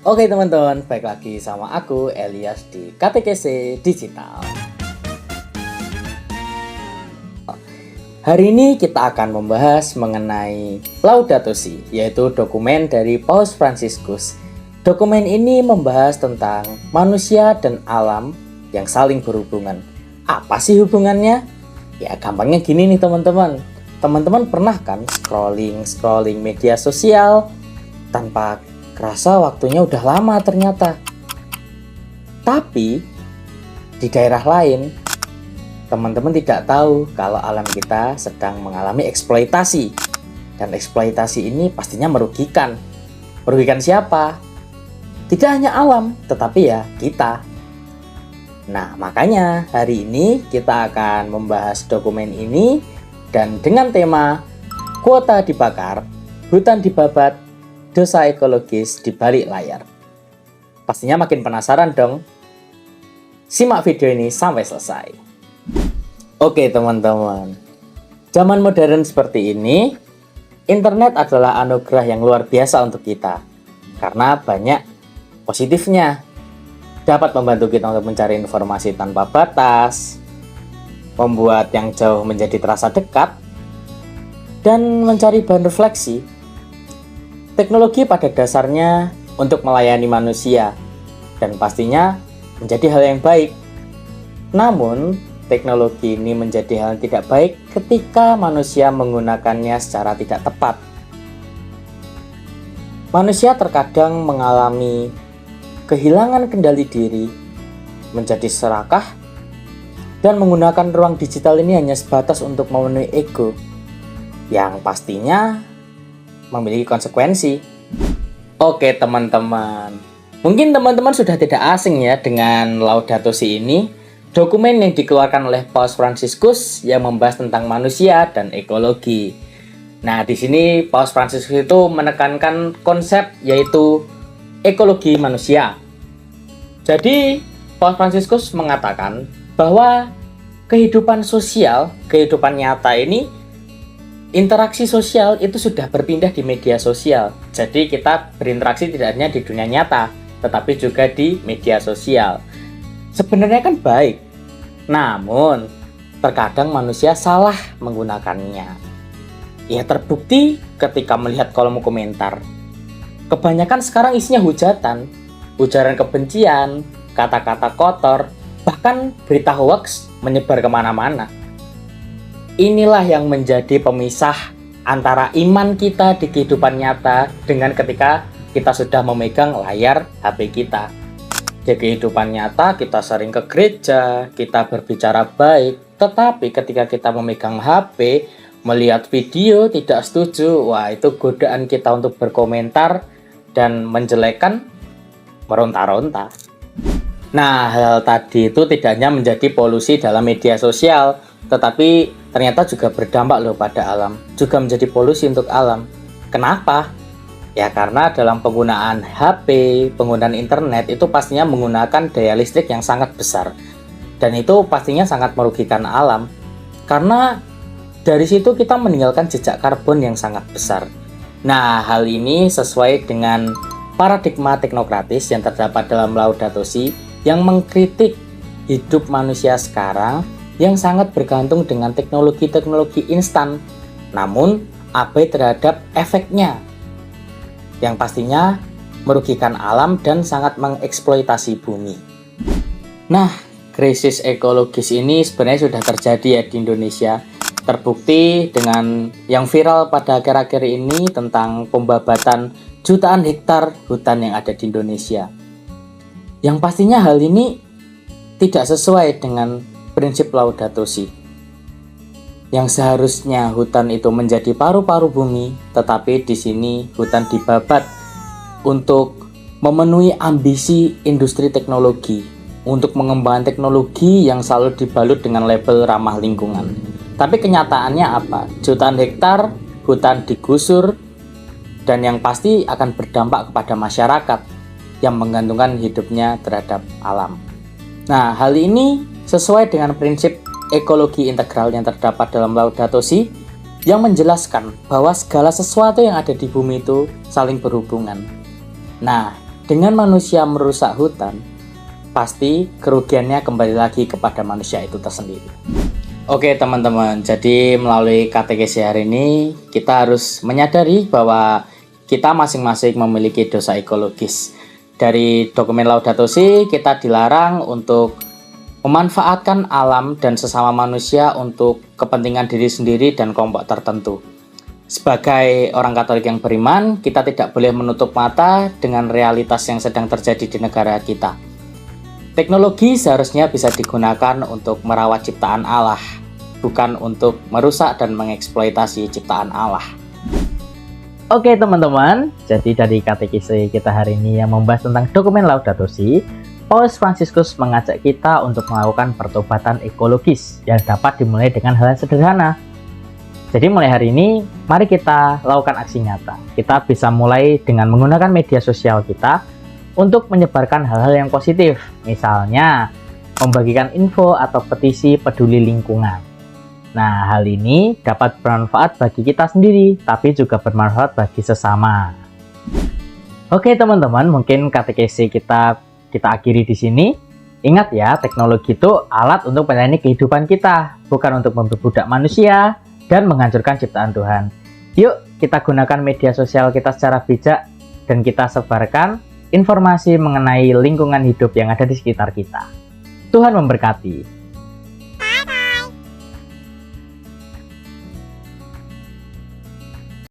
Oke teman-teman, baik lagi sama aku Elias di KTKC Digital. Hari ini kita akan membahas mengenai Laudato Si, yaitu dokumen dari Paus Fransiskus. Dokumen ini membahas tentang manusia dan alam yang saling berhubungan. Apa sih hubungannya? Ya gampangnya gini nih teman-teman. Teman-teman pernah kan scrolling media sosial tanpa kerasa waktunya udah lama ternyata. Tapi di daerah lain teman-teman tidak tahu kalau alam kita sedang mengalami eksploitasi. Dan eksploitasi ini pastinya merugikan. Merugikan siapa? Tidak hanya alam, tetapi ya kita. Nah, makanya hari ini kita akan membahas dokumen ini dan dengan tema kuota dibakar, hutan dibabat, dosa ekologis di balik layar. Pastinya makin penasaran dong. Simak video ini sampai selesai. Oke teman-teman, zaman modern seperti ini, internet adalah anugerah yang luar biasa untuk kita. Karena banyak positifnya. Dapat membantu kita untuk mencari informasi tanpa batas, membuat yang jauh menjadi terasa dekat, dan mencari bahan refleksi. Teknologi pada dasarnya untuk melayani manusia dan pastinya menjadi hal yang baik. Namun, teknologi ini menjadi hal yang tidak baik ketika manusia menggunakannya secara tidak tepat. Manusia terkadang mengalami kehilangan kendali diri, menjadi serakah, dan menggunakan ruang digital ini hanya sebatas untuk memenuhi ego, yang pastinya memiliki konsekuensi. Oke teman-teman, mungkin teman-teman sudah tidak asing ya dengan Laudato Si ini, dokumen yang dikeluarkan oleh Paus Fransiskus yang membahas tentang manusia dan ekologi. Nah, di sini Paus Fransiskus itu menekankan konsep yaitu ekologi manusia. Jadi, Paus Fransiskus mengatakan bahwa kehidupan sosial, kehidupan nyata ini, interaksi sosial itu sudah berpindah di media sosial. Jadi kita berinteraksi tidak hanya di dunia nyata, tetapi juga di media sosial. Sebenarnya kan baik, namun terkadang manusia salah menggunakannya. Ya terbukti ketika melihat kolom komentar. Kebanyakan sekarang isinya hujatan, ujaran kebencian, kata-kata kotor, bahkan berita hoax menyebar kemana-mana. Inilah yang menjadi pemisah antara iman kita di kehidupan nyata dengan ketika kita sudah memegang layar HP kita. Di kehidupan nyata kita sering ke gereja, kita berbicara baik, tetapi ketika kita memegang HP, melihat video tidak setuju, wah itu godaan kita untuk berkomentar dan menjelekkan meronta-ronta. Nah, hal tadi itu tidak hanya menjadi polusi dalam media sosial, tetapi ternyata juga berdampak loh pada alam, juga menjadi polusi untuk alam. Kenapa? Ya karena dalam penggunaan HP, penggunaan internet itu pastinya menggunakan daya listrik yang sangat besar. Dan itu pastinya sangat merugikan alam. Karena dari situ kita meninggalkan jejak karbon yang sangat besar. Nah, hal ini sesuai dengan paradigma teknokratis yang terdapat dalam Laudato Si yang mengkritik hidup manusia sekarang yang sangat bergantung dengan teknologi-teknologi instan, namun abai terhadap efeknya, yang pastinya merugikan alam dan sangat mengeksploitasi bumi. Nah, krisis ekologis ini sebenarnya sudah terjadi ya di Indonesia. Terbukti dengan yang viral pada akhir-akhir ini tentang pembabatan jutaan hektar hutan yang ada di Indonesia. Yang pastinya hal ini tidak sesuai dengan prinsip Laudato Si, yang seharusnya hutan itu menjadi paru-paru bumi, tetapi di sini hutan dibabat untuk memenuhi ambisi industri teknologi, untuk mengembangkan teknologi yang selalu dibalut dengan label ramah lingkungan. Tapi kenyataannya apa? Jutaan hektar hutan digusur, dan yang pasti akan berdampak kepada masyarakat yang menggantungkan hidupnya terhadap alam. Nah, hal ini sesuai dengan prinsip ekologi integral yang terdapat dalam Laudato Si yang menjelaskan bahwa segala sesuatu yang ada di bumi itu saling berhubungan. Nah, Dengan manusia merusak hutan, pasti kerugiannya kembali lagi kepada manusia itu tersendiri. Oke teman-teman, jadi melalui katekesi hari ini kita harus menyadari bahwa kita masing-masing memiliki dosa ekologis. Dari dokumen Laudato Si, kita dilarang untuk memanfaatkan alam dan sesama manusia untuk kepentingan diri sendiri dan kelompok tertentu. Sebagai orang Katolik yang beriman, kita tidak boleh menutup mata dengan realitas yang sedang terjadi di negara kita. Teknologi seharusnya bisa digunakan untuk merawat ciptaan Allah, bukan untuk merusak dan mengeksploitasi ciptaan Allah. Oke teman-teman, jadi dari katekisi kita hari ini yang membahas tentang dokumen Laudato Si, Paus Fransiskus mengajak kita untuk melakukan pertobatan ekologis yang dapat dimulai dengan hal yang sederhana. Jadi mulai hari ini, mari kita lakukan aksi nyata. Kita bisa mulai dengan menggunakan media sosial kita untuk menyebarkan hal-hal yang positif, misalnya membagikan info atau petisi peduli lingkungan. Nah, hal ini dapat bermanfaat bagi kita sendiri, tapi juga bermanfaat bagi sesama. Oke teman-teman, mungkin katekesi kita akhiri di sini. Ingat ya, teknologi itu alat untuk melayani kehidupan kita, bukan untuk memperbudak manusia dan menghancurkan ciptaan Tuhan. Yuk, kita gunakan media sosial kita secara bijak dan kita sebarkan informasi mengenai lingkungan hidup yang ada di sekitar kita. Tuhan memberkati.